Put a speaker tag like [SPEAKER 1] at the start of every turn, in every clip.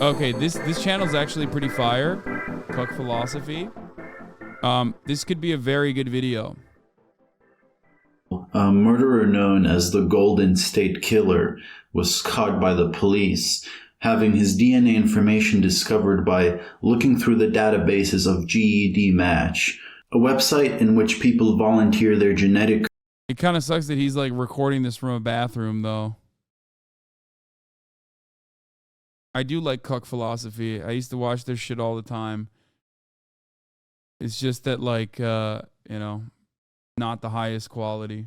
[SPEAKER 1] Okay, this channel is actually pretty fire. CCK Philosophy. This could be a very good video.
[SPEAKER 2] A murderer known as the Golden State Killer was caught by the police, having his DNA information discovered by looking through the databases of GED Match, a website in which people volunteer their genetic.
[SPEAKER 1] It kind of sucks that he's like recording this from a bathroom, though. I do like CCK Philosophy. I used to watch their shit all the time. It's just that, like, you know, not the highest quality.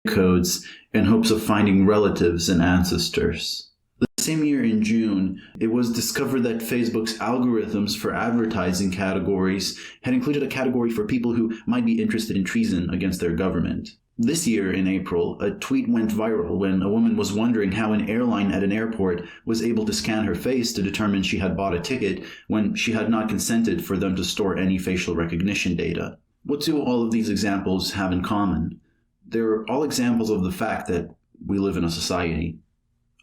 [SPEAKER 2] Codes in hopes of finding relatives and ancestors. The same year in June, it was discovered that Facebook's algorithms for advertising categories had included a category for people who might be interested in treason against their government. This year, in April, a tweet went viral when a woman was wondering how an airline at an airport was able to scan her face to determine she had bought a ticket when she had not consented for them to store any facial recognition data. What do all of these examples have in common? They're all examples of the fact that we live in a society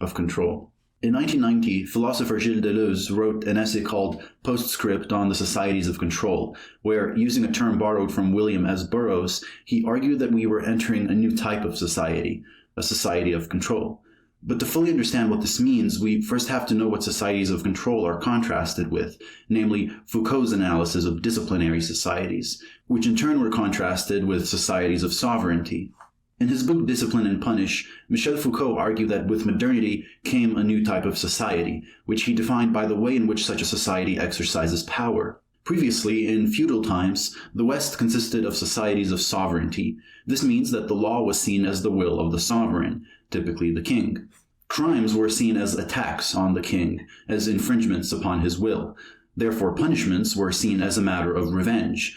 [SPEAKER 2] of control. In 1990, philosopher Gilles Deleuze wrote an essay called Postscript on the Societies of Control, where, using a term borrowed from William S. Burroughs, he argued that we were entering a new type of society, a society of control. But to fully understand what this means, we first have to know what societies of control are contrasted with, namely Foucault's analysis of disciplinary societies, which in turn were contrasted with societies of sovereignty. In his book Discipline and Punish, Michel Foucault argued that with modernity came a new type of society, which he defined by the way in which such a society exercises power. Previously, in feudal times, the West consisted of societies of sovereignty. This means that the law was seen as the will of the sovereign, typically the king. Crimes were seen as attacks on the king, as infringements upon his will. Therefore, punishments were seen as a matter of revenge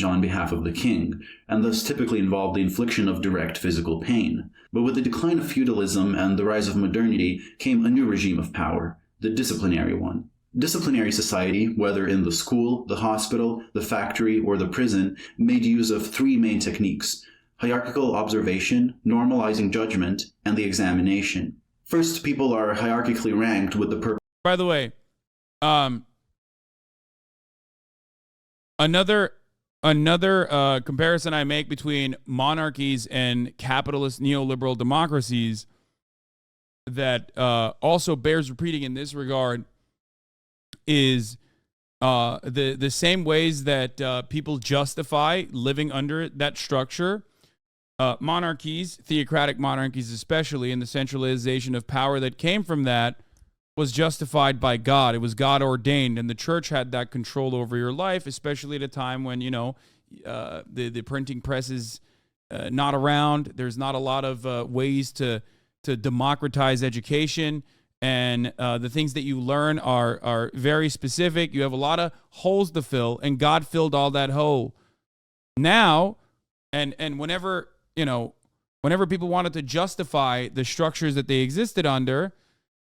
[SPEAKER 2] on behalf of the king, and thus typically involved the infliction of direct physical pain. But with the decline of feudalism and the rise of modernity came a new regime of power, the disciplinary one. Disciplinary society, whether in the school, the hospital, the factory, or the prison, made use of three main techniques: hierarchical observation, normalizing judgment, and the examination. First, people are hierarchically ranked with the purpose.
[SPEAKER 1] By the way, Another comparison I make between monarchies and capitalist neoliberal democracies that also bears repeating in this regard is the same ways that people justify living under that structure. Monarchies, theocratic monarchies especially, and the centralization of power that came from that was justified by God. It was God ordained, and the church had that control over your life, especially at a time when, you know, the printing press is not around. There's not a lot of ways to democratize education, and the things that you learn are very specific. You have a lot of holes to fill, and God filled all that hole. Now, and whenever, you know, whenever people wanted to justify the structures that they existed under,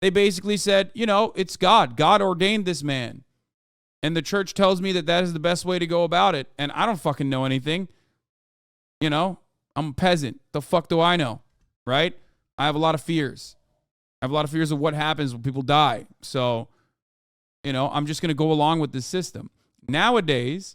[SPEAKER 1] they basically said, you know, it's God. God ordained this man. And the church tells me that that is the best way to go about it. And I don't fucking know anything. You know, I'm a peasant. The fuck do I know? Right? I have a lot of fears. I have a lot of fears of what happens when people die. So, you know, I'm just going to go along with this system. Nowadays,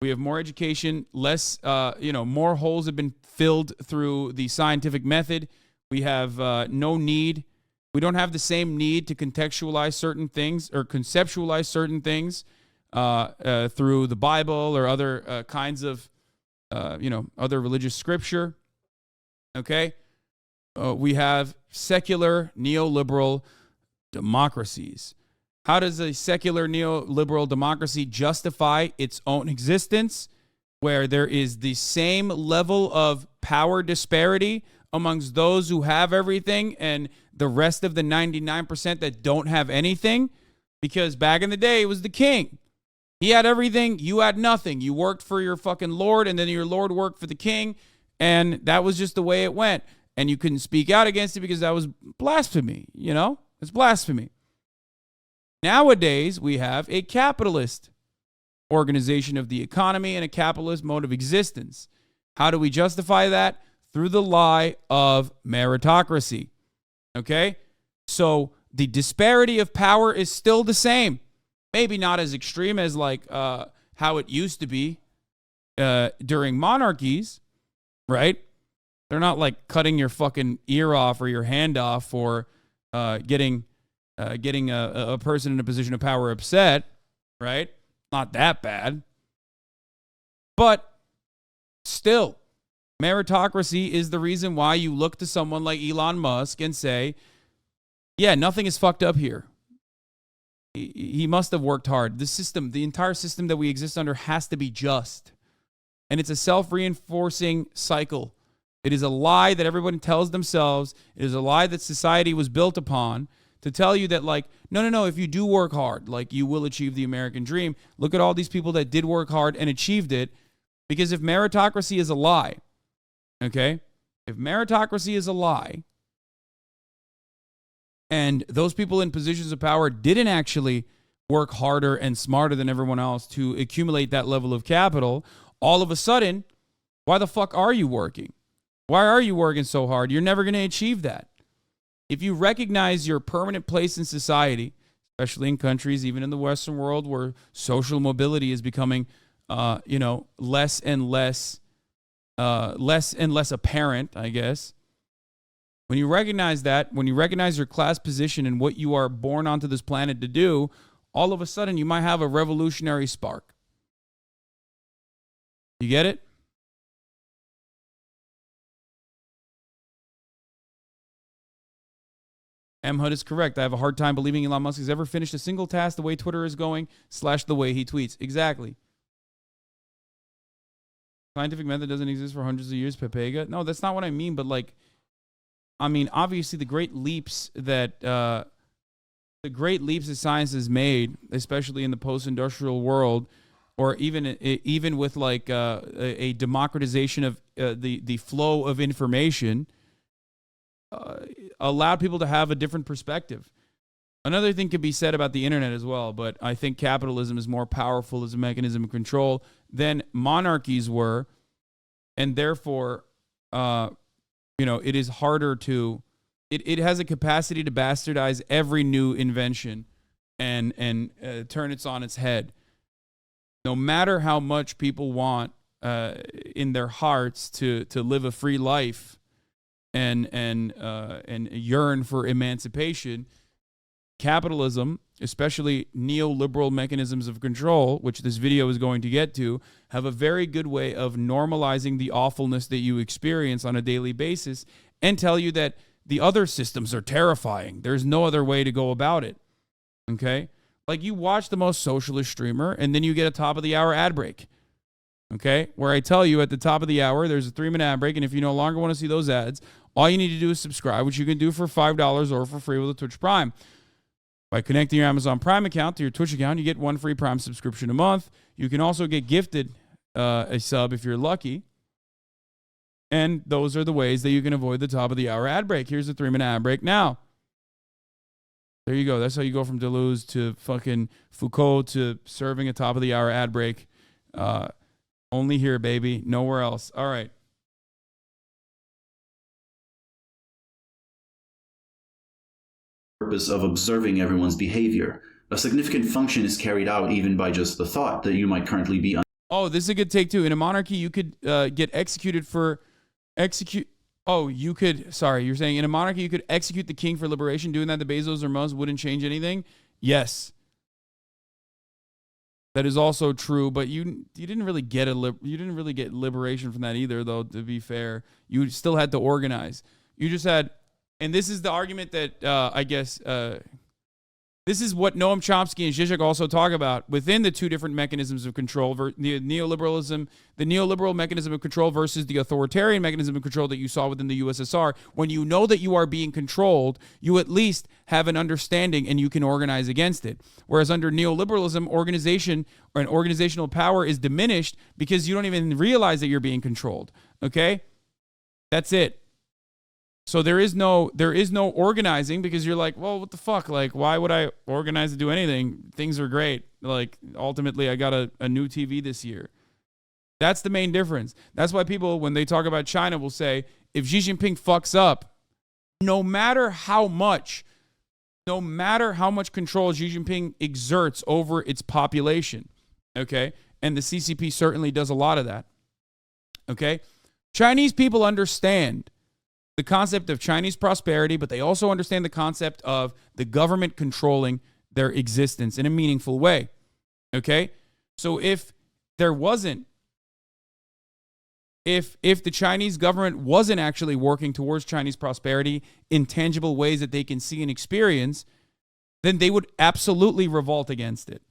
[SPEAKER 1] we have more education, less, you know, more holes have been filled through the scientific method. We have no need. We don't have the same need to contextualize certain things or conceptualize certain things through the Bible or other kinds of, you know, other religious scripture. Okay? We have secular neoliberal democracies. How does a secular neoliberal democracy justify its own existence, where there is the same level of power disparity amongst those who have everything and the rest of the 99% that don't have anything? Because back in the day, it was the king. He had everything. You had nothing. You worked for your fucking lord, and then your lord worked for the king, and that was just the way it went. And you couldn't speak out against it because that was blasphemy, you know? It's blasphemy. Nowadays, we have a capitalist organization of the economy and a capitalist mode of existence. How do we justify that? Through the lie of meritocracy. Okay? So the disparity of power is still the same. Maybe not as extreme as like how it used to be during monarchies, right? They're not like cutting your fucking ear off or your hand off for getting a person in a position of power upset, right? Not that bad. But still, meritocracy is the reason why you look to someone like Elon Musk and say, yeah, nothing is fucked up here. He must have worked hard. The system, the entire system that we exist under has to be just. And it's a self-reinforcing cycle. It is a lie that everyone tells themselves. It is a lie that society was built upon to tell you that, like, no, if you do work hard, like, you will achieve the American dream. Look at all these people that did work hard and achieved it. Because if meritocracy is a lie, okay, if meritocracy is a lie, and those people in positions of power didn't actually work harder and smarter than everyone else to accumulate that level of capital, all of a sudden, why the fuck are you working? Why are you working so hard? You're never going to achieve that. If you recognize your permanent place in society, especially in countries, even in the Western world, where social mobility is becoming, less and less apparent, I guess. When you recognize that, when you recognize your class position and what you are born onto this planet to do, all of a sudden you might have a revolutionary spark. You get it? M. Hood is correct. I have a hard time believing Elon Musk has ever finished a single task the way Twitter is going / the way he tweets. Exactly. Scientific method doesn't exist for hundreds of years, Pepega. No, that's not what I mean. But obviously the great leaps that science has made, especially in the post-industrial world, or even with like a democratization of the flow of information, allowed people to have a different perspective. Another thing could be said about the internet as well, but I think capitalism is more powerful as a mechanism of control than monarchies were, and therefore, it is harder to. It has a capacity to bastardize every new invention and turn it on its head. No matter how much people want in their hearts to live a free life and yearn for emancipation, capitalism, especially neoliberal mechanisms of control, which this video is going to get to, have a very good way of normalizing the awfulness that you experience on a daily basis and tell you that the other systems are terrifying. There's no other way to go about it. Okay? Like, you watch the most socialist streamer and then you get a top of the hour ad break. Okay? Where I tell you at the top of the hour, there's a 3-minute ad break, and if you no longer want to see those ads, all you need to do is subscribe, which you can do for $5 or for free with a Twitch Prime. By connecting your Amazon Prime account to your Twitch account, you get one free Prime subscription a month. You can also get gifted a sub if you're lucky. And those are the ways that you can avoid the top of the hour ad break. Here's a 3-minute ad break now. There you go. That's how you go from Deleuze to fucking Fucose to serving a top of the hour ad break. Only here, baby. Nowhere else. All right.
[SPEAKER 2] Purpose of observing everyone's behavior. A significant function is carried out even by just the thought that you might currently be.
[SPEAKER 1] This is a good take too. In a monarchy, you could get executed for you're saying in a monarchy you could execute the king for liberation. Doing that to Bezos or Musk wouldn't change anything. Yes, that is also true. But you didn't really get liberation from that either, though. To be fair, you still had to organize. You just had. And this is the argument that this is what Noam Chomsky and Zizek also talk about within the two different mechanisms of control: the neoliberal mechanism of control versus the authoritarian mechanism of control that you saw within the USSR. When you know that you are being controlled, you at least have an understanding and you can organize against it. Whereas under neoliberalism, organization or an organizational power is diminished because you don't even realize that you're being controlled. Okay, that's it. So there is no organizing because you're like, well, what the fuck? Like, why would I organize to do anything? Things are great. Like, ultimately, I got a new TV this year. That's the main difference. That's why people, when they talk about China, will say, if Xi Jinping fucks up, no matter how much no matter how much control Xi Jinping exerts over its population, okay? And the CCP certainly does a lot of that, okay? Chinese people understand the concept of Chinese prosperity, but they also understand the concept of the government controlling their existence in a meaningful way, okay? So if there wasn't, if the Chinese government wasn't actually working towards Chinese prosperity in tangible ways that they can see and experience, then they would absolutely revolt against it.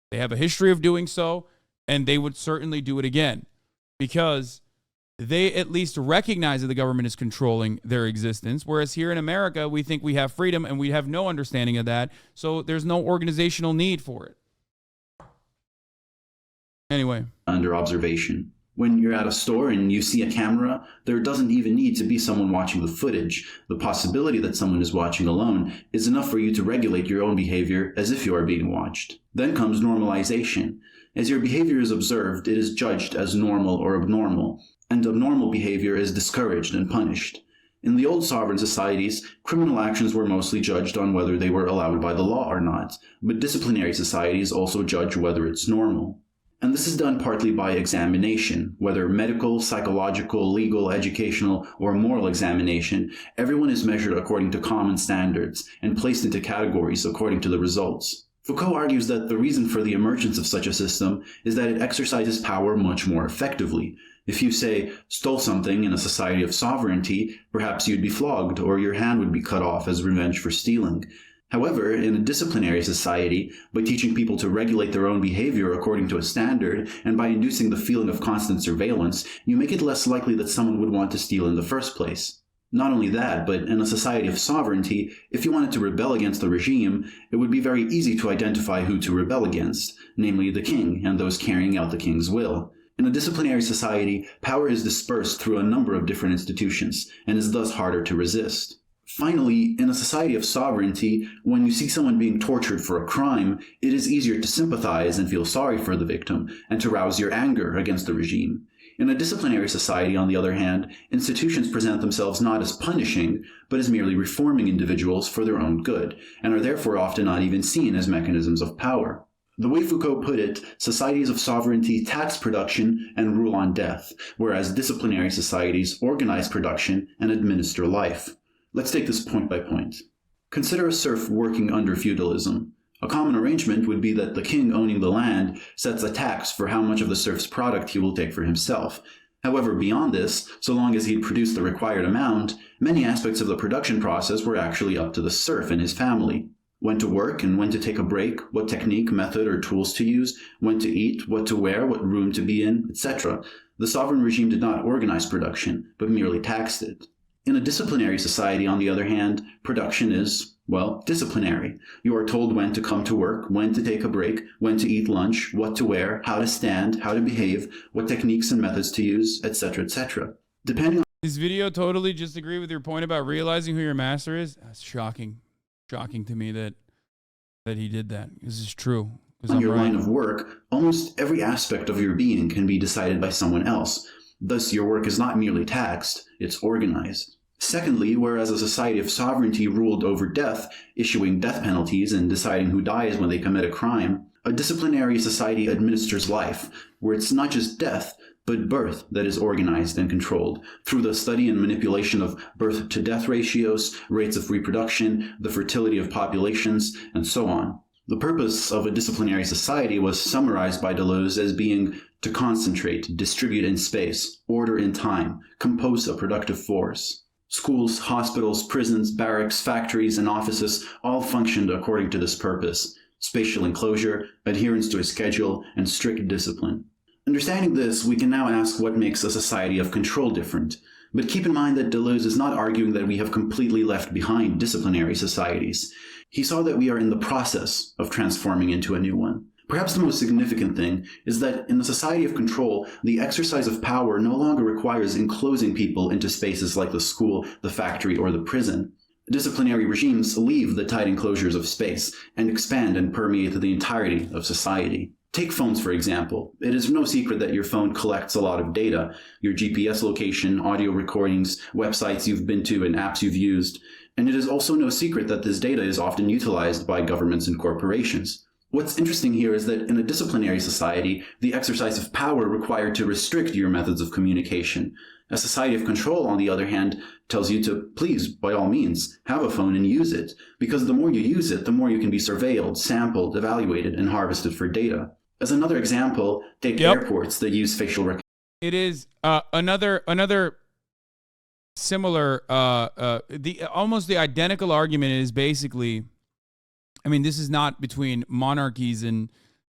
[SPEAKER 1] They have a history of doing so, and they would certainly do it again because they at least recognize that the government is controlling their existence, whereas here in America, we think we have freedom and we have no understanding of that, so there's no organizational need for it. Anyway.
[SPEAKER 2] Under observation. When you're at a store and you see a camera, there doesn't even need to be someone watching the footage. The possibility that someone is watching alone is enough for you to regulate your own behavior as if you are being watched. Then comes normalization. As your behavior is observed, it is judged as normal or abnormal, and abnormal behavior is discouraged and punished. In the old sovereign societies, criminal actions were mostly judged on whether they were allowed by the law or not, but disciplinary societies also judge whether it's normal. And this is done partly by examination, whether medical, psychological, legal, educational, or moral examination. Everyone is measured according to common standards and placed into categories according to the results. Foucault argues that the reason for the emergence of such a system is that it exercises power much more effectively. If you, say, stole something in a society of sovereignty, perhaps you'd be flogged or your hand would be cut off as revenge for stealing. However, in a disciplinary society, by teaching people to regulate their own behavior according to a standard, and by inducing the feeling of constant surveillance, you make it less likely that someone would want to steal in the first place. Not only that, but in a society of sovereignty, if you wanted to rebel against the regime, it would be very easy to identify who to rebel against, namely the king and those carrying out the king's will. In a disciplinary society, power is dispersed through a number of different institutions, and is thus harder to resist. Finally, in a society of sovereignty, when you see someone being tortured for a crime, it is easier to sympathize and feel sorry for the victim, and to rouse your anger against the regime. In a disciplinary society, on the other hand, institutions present themselves not as punishing, but as merely reforming individuals for their own good, and are therefore often not even seen as mechanisms of power. The way Foucault put it, societies of sovereignty tax production and rule on death, whereas disciplinary societies organize production and administer life. Let's take this point by point. Consider a serf working under feudalism. A common arrangement would be that the king owning the land sets a tax for how much of the serf's product he will take for himself. However, beyond this, so long as he'd produced the required amount, many aspects of the production process were actually up to the serf and his family. When to work and when to take a break, what technique, method, or tools to use, when to eat, what to wear, what room to be in, etc. The sovereign regime did not organize production, but merely taxed it. In a disciplinary society, on the other hand, production is, well, disciplinary. You are told when to come to work, when to take a break, when to eat lunch, what to wear, how to stand, how to behave, what techniques and methods to use, etc., etc. Depending on
[SPEAKER 1] this video totally disagree with your point about realizing who your master is. That's shocking. Shocking to me that he did that. This is true.
[SPEAKER 2] on your line of work, almost every aspect of your being can be decided by someone else. Thus, your work is not merely taxed, it's organized. Secondly, whereas a society of sovereignty ruled over death, issuing death penalties and deciding who dies when they commit a crime, a disciplinary society administers life, where it's not just death, but birth that is organized and controlled, through the study and manipulation of birth-to-death ratios, rates of reproduction, the fertility of populations, and so on. The purpose of a disciplinary society was summarized by Deleuze as being to concentrate, distribute in space, order in time, compose a productive force. Schools, hospitals, prisons, barracks, factories, and offices all functioned according to this purpose: spatial enclosure, adherence to a schedule, and strict discipline. Understanding this, we can now ask what makes a society of control different. But keep in mind that Deleuze is not arguing that we have completely left behind disciplinary societies. He saw that we are in the process of transforming into a new one. Perhaps the most significant thing is that in the society of control, the exercise of power no longer requires enclosing people into spaces like the school, the factory, or the prison. Disciplinary regimes leave the tight enclosures of space and expand and permeate the entirety of society. Take phones, for example. It is no secret that your phone collects a lot of data: your GPS location, audio recordings, websites you've been to, and apps you've used. And it is also no secret that this data is often utilized by governments and corporations. What's interesting here is that in a disciplinary society, the exercise of power required to restrict your methods of communication. A society of control, on the other hand, tells you to please, by all means, have a phone and use it, because the more you use it, the more you can be surveilled, sampled, evaluated, and harvested for data. As another example, take airports that use facial recognition.
[SPEAKER 1] It is another similar, almost the identical argument is basically, I mean, this is not between monarchies and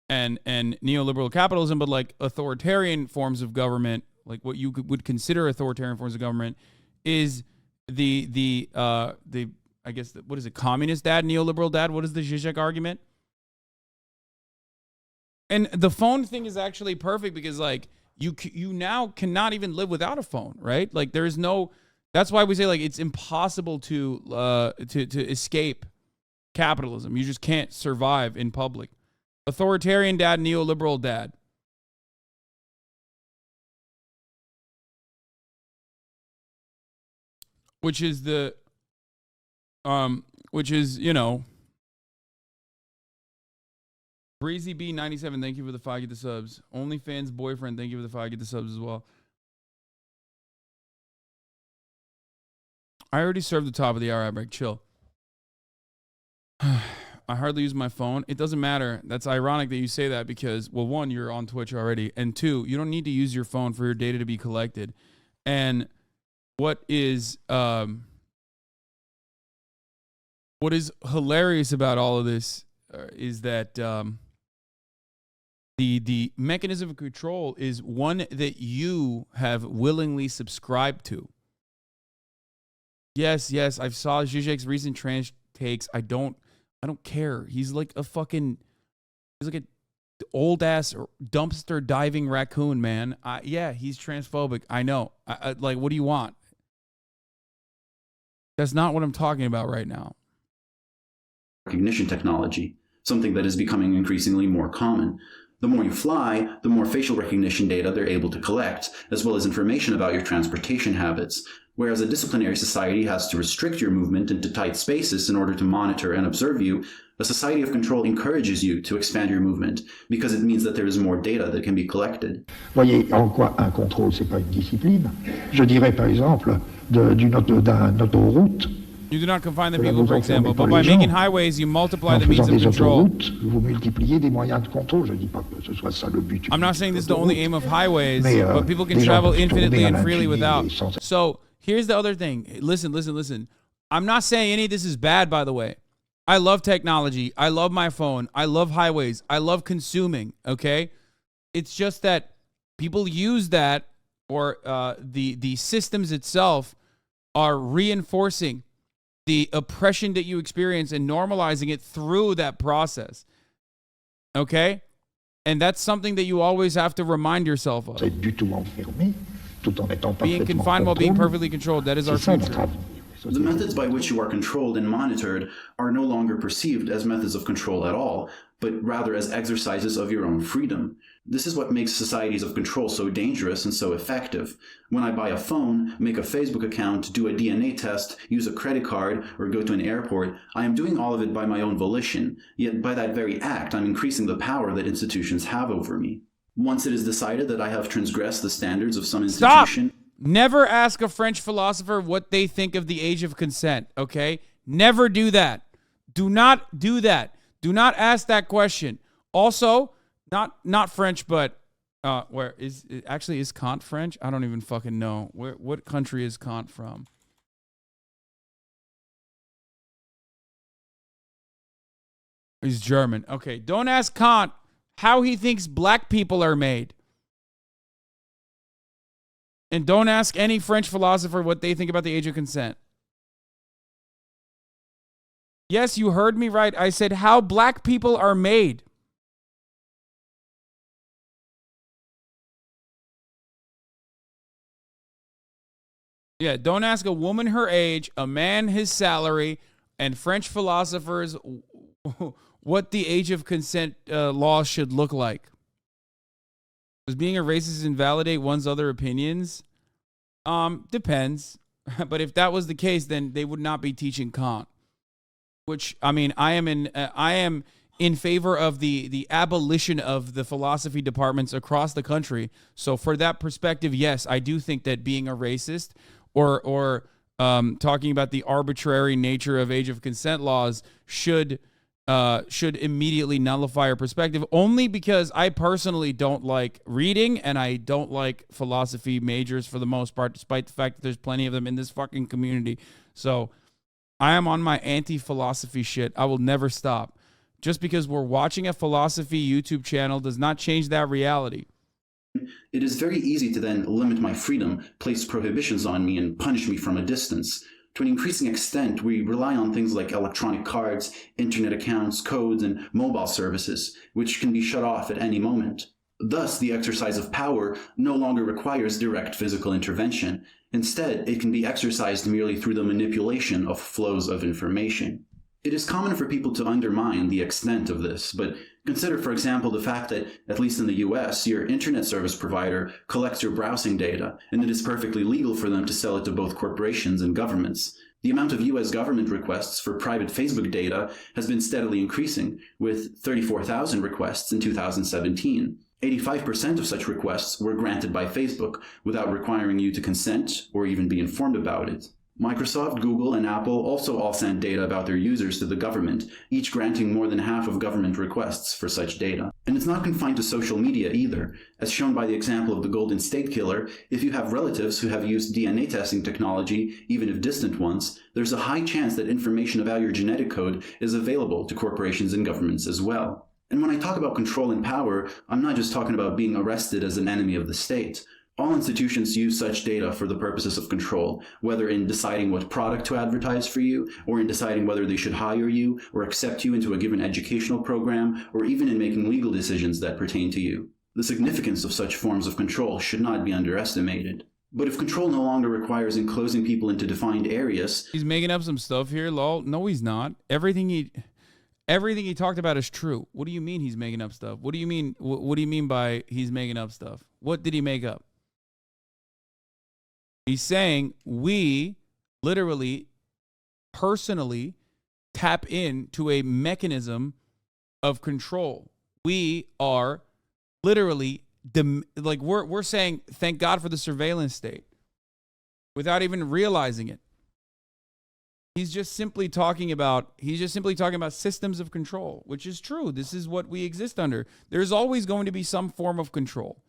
[SPEAKER 1] neoliberal capitalism, but like authoritarian forms of government, like what you would consider authoritarian forms of government, is the I guess what is it, communist dad, neoliberal dad? What is the Zizek argument? And the phone thing is actually perfect because like you now cannot even live without a phone, right? Like there is no. That's why we say like it's impossible to escape capitalism. You just can't survive in public. Authoritarian dad, neoliberal dad. Which is you know, Breezy B97, thank you for the 5 get the subs. OnlyFans boyfriend, thank you for the 5 get the subs as well. I already served the top of the hour break. Chill. I hardly use my phone. It doesn't matter. That's ironic that you say that because, well, one, you're on Twitch already, and two, you don't need to use your phone for your data to be collected. And what is hilarious about all of this is that the mechanism of control is one that you have willingly subscribed to. Yes, I've saw Zizek's recent trans takes. I don't care. He's like a old ass dumpster diving raccoon, man. Yeah, he's transphobic. I know. Like, what do you want? That's not what I'm talking about right now.
[SPEAKER 2] Recognition technology, something that is becoming increasingly more common. The more you fly, the more facial recognition data they're able to collect, as well as information about your transportation habits. Whereas a disciplinary society has to restrict your movement into tight spaces in order to monitor and observe you, a society of control encourages you to expand your movement because it means that there is more data that can be collected.
[SPEAKER 3] Voyez en quoi un contrôle, c'est pas une discipline. Je dirais par exemple d'un autoroute.
[SPEAKER 1] You do not confine the people, for example, but by making highways, you multiply the means of control.
[SPEAKER 3] Vous multipliez des moyens de contrôle. Je dis pas que ce soit ça le but.
[SPEAKER 1] I'm not saying this is the only aim of highways, but people can travel infinitely and freely without. So here's the other thing. Listen. I'm not saying any of this is bad, by the way. I love technology. I love my phone. I love highways. I love consuming, okay? It's just that people use that, or the systems itself are reinforcing the oppression that you experience and normalizing it through that process. Okay? And that's something that you always have to remind yourself of. Being confined while being perfectly controlled, that is our future.
[SPEAKER 2] The methods by which you are controlled and monitored are no longer perceived as methods of control at all, but rather as exercises of your own freedom. This is what makes societies of control so dangerous and so effective. When I buy a phone, make a Facebook account, do a DNA test, use a credit card, or go to an airport, I am doing all of it by my own volition. Yet by that very act, I'm increasing the power that institutions have over me. Once it is decided that I have transgressed the standards of some institution...
[SPEAKER 1] Stop! Never ask a French philosopher what they think of the age of consent, okay? Never do that. Do not do that. Do not ask that question. Also, not French, but where is Kant French? I don't even fucking know. What country is Kant from? He's German. Okay, don't ask Kant how he thinks black people are made. And don't ask any French philosopher what they think about the age of consent. Yes, you heard me right. I said how black people are made. Yeah, don't ask a woman her age, a man his salary, and French philosophers what the age of consent law should look like. Does being a racist invalidate one's other opinions? Depends. But if that was the case, then they would not be teaching Kant. Which, I mean, I am in favor of the abolition of the philosophy departments across the country. So for that perspective, yes, I do think that being a racist or talking about the arbitrary nature of age of consent laws should immediately nullify our perspective, only because I personally don't like reading and I don't like philosophy majors for the most part, despite the fact that there's plenty of them in this fucking community. So I am on my anti-philosophy shit. I will never stop. Just because we're watching a philosophy YouTube channel does not change that reality.
[SPEAKER 2] It is very easy to then limit my freedom, place prohibitions on me, and punish me from a distance. To an increasing extent, we rely on things like electronic cards, internet accounts, codes, and mobile services, which can be shut off at any moment. Thus, the exercise of power no longer requires direct physical intervention. Instead, it can be exercised merely through the manipulation of flows of information. It is common for people to undermine the extent of this, but consider, for example, the fact that, at least in the US, your internet service provider collects your browsing data, and it is perfectly legal for them to sell it to both corporations and governments. The amount of US government requests for private Facebook data has been steadily increasing, with 34,000 requests in 2017. 85% of such requests were granted by Facebook without requiring you to consent or even be informed about it. Microsoft, Google, and Apple also all sent data about their users to the government, each granting more than half of government requests for such data. And it's not confined to social media either. As shown by the example of the Golden State Killer, if you have relatives who have used DNA testing technology, even if distant ones, there's a high chance that information about your genetic code is available to corporations and governments as well. And when I talk about control and power, I'm not just talking about being arrested as an enemy of the state. All institutions use such data for the purposes of control, whether in deciding what product to advertise for you, or in deciding whether they should hire you, or accept you into a given educational program, or even in making legal decisions that pertain to you. The significance of such forms of control should not be underestimated. But if control no longer requires enclosing people into defined areas...
[SPEAKER 1] He's making up some stuff here, lol. No, he's not. Everything he talked about is true. What do you mean he's making up stuff? What do you mean? What do you mean by he's making up stuff? What did he make up? He's saying we literally, personally tap into a mechanism of control. We are literally we're saying thank God for the surveillance state without even realizing it. He's just simply talking about systems of control, which is true. This is what we exist under. There's always going to be some form of control.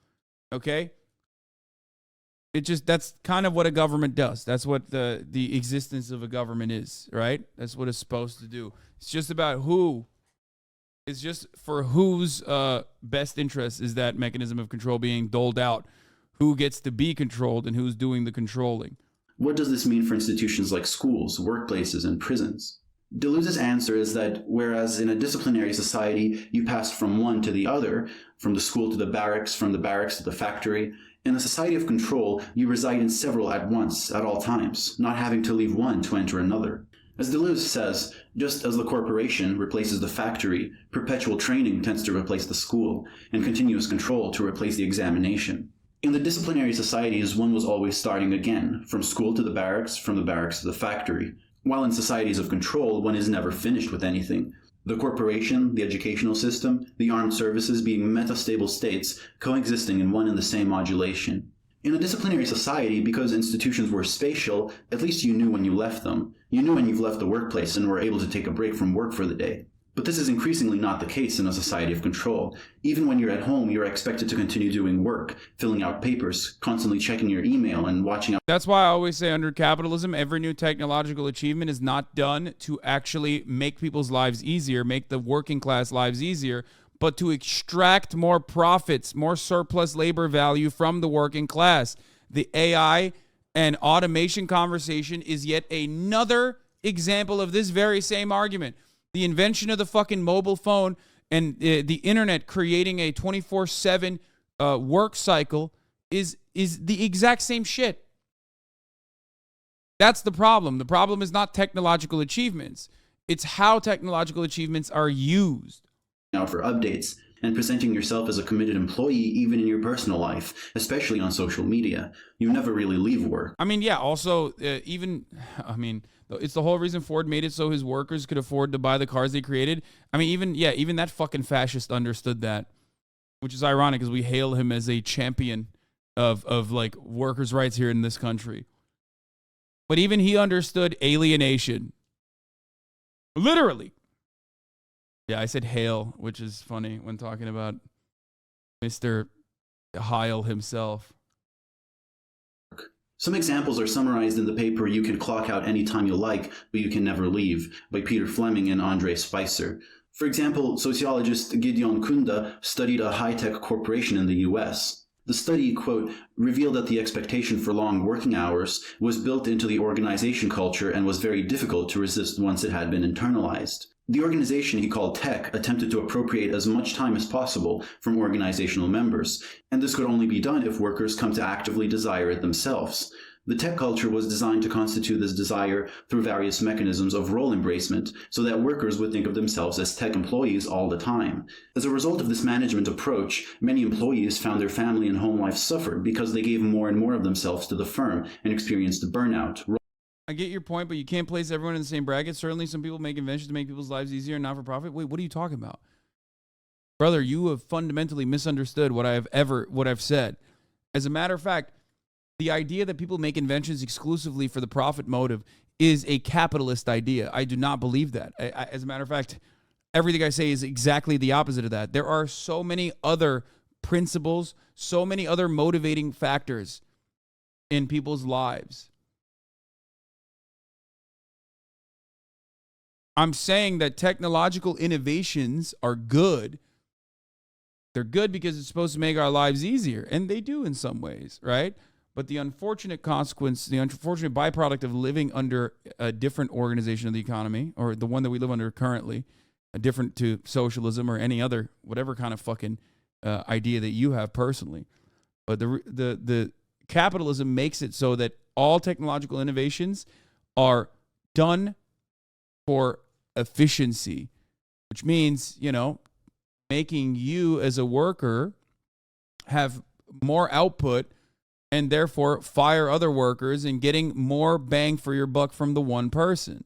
[SPEAKER 1] Okay? That's kind of what a government does. That's what the existence of a government is, right? That's what it's supposed to do. It's just about who. It's just for whose best interest is that mechanism of control being doled out. Who gets to be controlled and who's doing the controlling.
[SPEAKER 2] What does this mean for institutions like schools, workplaces, and prisons? Deleuze's answer is that whereas in a disciplinary society you pass from one to the other, from the school to the barracks, from the barracks to the factory, in a society of control you reside in several at once, at all times, not having to leave one to enter another. As Deleuze says, just as the corporation replaces the factory, perpetual training tends to replace the school, and continuous control to replace the examination. In the disciplinary societies, one was always starting again, from school to the barracks, from the barracks to the factory. While in societies of control, one is never finished with anything. The corporation, the educational system, the armed services being metastable states coexisting in one and the same modulation. In a disciplinary society, because institutions were spatial, at least you knew when you left them. You knew when you've left the workplace and were able to take a break from work for the day. But this is increasingly not the case in a society of control. Even when you're at home, you're expected to continue doing work, filling out papers, constantly checking your email and watching out.
[SPEAKER 1] That's why I always say under capitalism, every new technological achievement is not done to actually make people's lives easier, make the working class lives easier, but to extract more profits, more surplus labor value from the working class. The AI and automation conversation is yet another example of this very same argument. The invention of the fucking mobile phone and the internet creating a 24/7 work cycle is the exact same shit. That's the problem. The problem is not technological achievements. It's how technological achievements are used.
[SPEAKER 2] Out for updates. and presenting yourself as a committed employee even in your personal life, especially on social media. You never really leave work.
[SPEAKER 1] I mean, yeah, also, it's the whole reason Ford made it so his workers could afford to buy the cars they created. I mean, even that fucking fascist understood that, which is ironic because we hail him as a champion of like workers' rights here in this country. But even he understood alienation. Literally. Yeah, I said hail, which is funny when talking about Mr. Heil himself.
[SPEAKER 2] Some examples are summarized in the paper You Can Clock Out Anytime You Like, But You Can Never Leave by Peter Fleming and Andre Spicer. For example, sociologist Gideon Kunda studied a high-tech corporation in the US. The study, quote, revealed that the expectation for long working hours was built into the organization culture and was very difficult to resist once it had been internalized. The organization he called Tech attempted to appropriate as much time as possible from organizational members, and this could only be done if workers come to actively desire it themselves. The tech culture was designed to constitute this desire through various mechanisms of role embracement so that workers would think of themselves as tech employees all the time. As a result of this management approach, many employees found their family and home life suffered because they gave more and more of themselves to the firm and experienced burnout.
[SPEAKER 1] I get your point, but you can't place everyone in the same bracket. Certainly some people make inventions to make people's lives easier and not for profit. Wait, what are you talking about? Brother, you have fundamentally misunderstood what I've said. As a matter of fact, the idea that people make inventions exclusively for the profit motive is a capitalist idea. I do not believe that. As a matter of fact, everything I say is exactly the opposite of that. There are so many other principles, so many other motivating factors in people's lives. I'm saying that technological innovations are good. They're good because it's supposed to make our lives easier, and they do in some ways, right? But the unfortunate consequence, the unfortunate byproduct of living under a different organization of the economy, or the one that we live under currently, different to socialism or any other, whatever kind of fucking idea that you have personally. But the capitalism makes it so that all technological innovations are done for efficiency, which means, making you as a worker have more output and therefore fire other workers and getting more bang for your buck from the one person.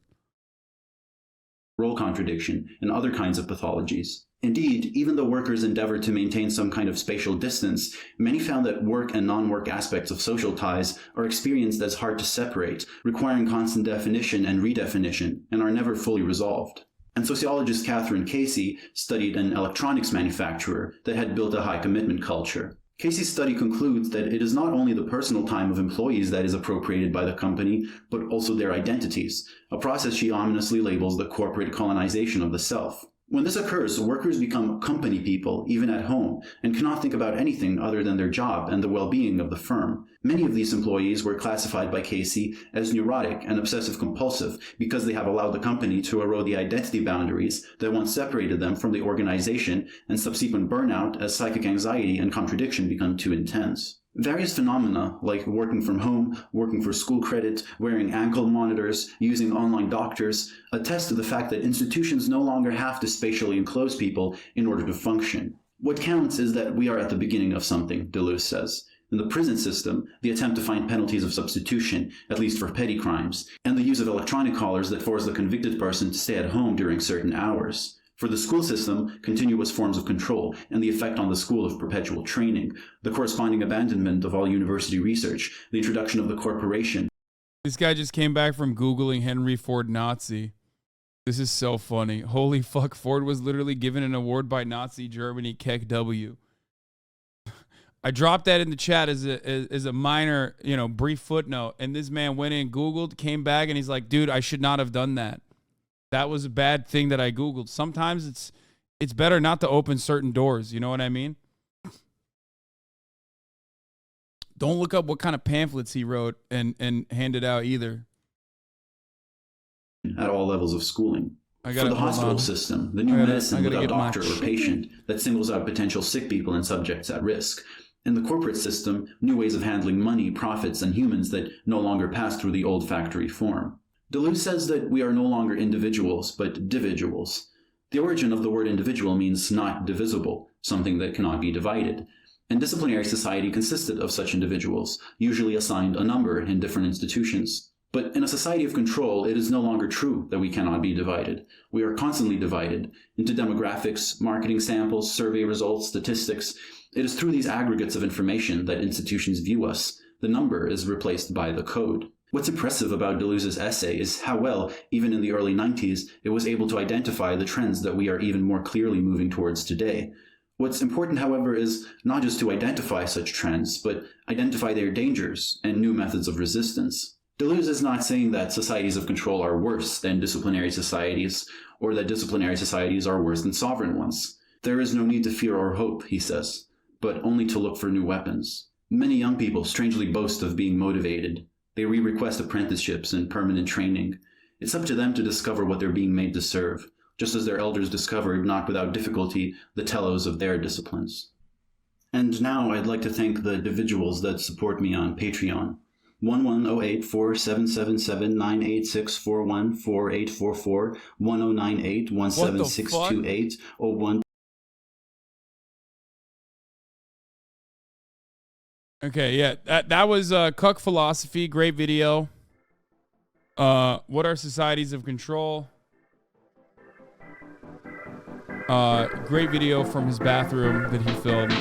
[SPEAKER 2] Role contradiction and other kinds of pathologies. Indeed, even though workers endeavored to maintain some kind of spatial distance, many found that work and non-work aspects of social ties are experienced as hard to separate, requiring constant definition and redefinition, and are never fully resolved. And sociologist Catherine Casey studied an electronics manufacturer that had built a high-commitment culture. Casey's study concludes that it is not only the personal time of employees that is appropriated by the company, but also their identities, a process she ominously labels the corporate colonization of the self. When this occurs, workers become company people, even at home, and cannot think about anything other than their job and the well-being of the firm. Many of these employees were classified by Casey as neurotic and obsessive-compulsive because they have allowed the company to erode the identity boundaries that once separated them from the organization, and subsequent burnout as psychic anxiety and contradiction become too intense. Various phenomena, like working from home, working for school credit, wearing ankle monitors, using online doctors, attest to the fact that institutions no longer have to spatially enclose people in order to function. What counts is that we are at the beginning of something, Deleuze says. In the prison system, the attempt to find penalties of substitution, at least for petty crimes, and the use of electronic collars that force the convicted person to stay at home during certain hours. For the school system, continuous forms of control and the effect on the school of perpetual training, the corresponding abandonment of all university research, the introduction of the corporation.
[SPEAKER 1] This guy just came back from Googling Henry Ford Nazi. This is so funny. Holy fuck, Ford was literally given an award by Nazi Germany, Keck W. I dropped that in the chat as a minor, brief footnote, and this man went in, Googled, came back, and he's like, dude, I should not have done that. That was a bad thing that I Googled. Sometimes it's better not to open certain doors. You know what I mean? Don't look up what kind of pamphlets he wrote and handed out either.
[SPEAKER 2] At all levels of schooling. For the hospital system, the new medicine without doctor or patient that singles out potential sick people and subjects at risk. In the corporate system, new ways of handling money, profits, and humans that no longer pass through the old factory form. Deleuze says that we are no longer individuals, but dividuals. The origin of the word individual means not divisible, something that cannot be divided. And disciplinary society consisted of such individuals, usually assigned a number in different institutions. But in a society of control, it is no longer true that we cannot be divided. We are constantly divided into demographics, marketing samples, survey results, statistics. It is through these aggregates of information that institutions view us. The number is replaced by the code. What's impressive about Deleuze's essay is how well, even in the early 90s, it was able to identify the trends that we are even more clearly moving towards today. What's important, however, is not just to identify such trends, but identify their dangers and new methods of resistance. Deleuze is not saying that societies of control are worse than disciplinary societies, or that disciplinary societies are worse than sovereign ones. There is no need to fear or hope, he says, but only to look for new weapons. Many young people strangely boast of being motivated. They re-request apprenticeships and permanent training. It's up to them to discover what they're being made to serve, just as their elders discovered, not without difficulty, the telos of their disciplines. And now I'd like to thank the individuals that support me on Patreon. 1108-4777-98641-4844, 1098-17628, 01.
[SPEAKER 1] Okay, yeah, that was CCK Philosophy. Great video. What are societies of control? Great video from his bathroom that he filmed.